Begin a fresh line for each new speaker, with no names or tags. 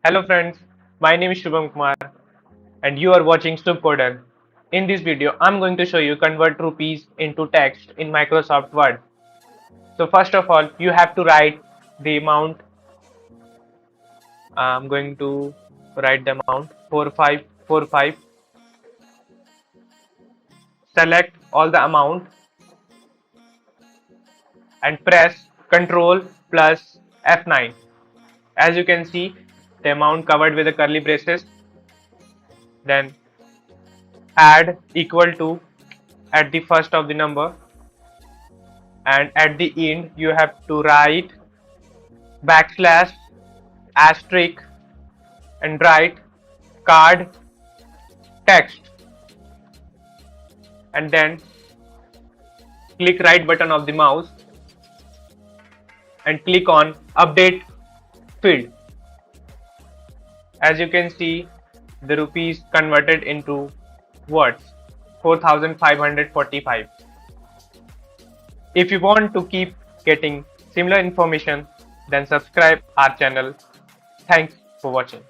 Hello friends, my name is Shubham Kumar and you are watching Coder. In this video, I'm going to show you convert rupees into text in Microsoft Word. So first of all, you have to write the amount. I'm going to write the amount 4545. Select all the amount and press Ctrl plus F9. As you can see, the amount covered with the curly braces. Then add equal to at the first of the number, and at the end you have to write backslash asterisk and write card text, and then click right button of the mouse and click on update field. As you can see, the rupees converted into words 4545. If you want to keep getting similar information, then subscribe our channel. Thanks for watching.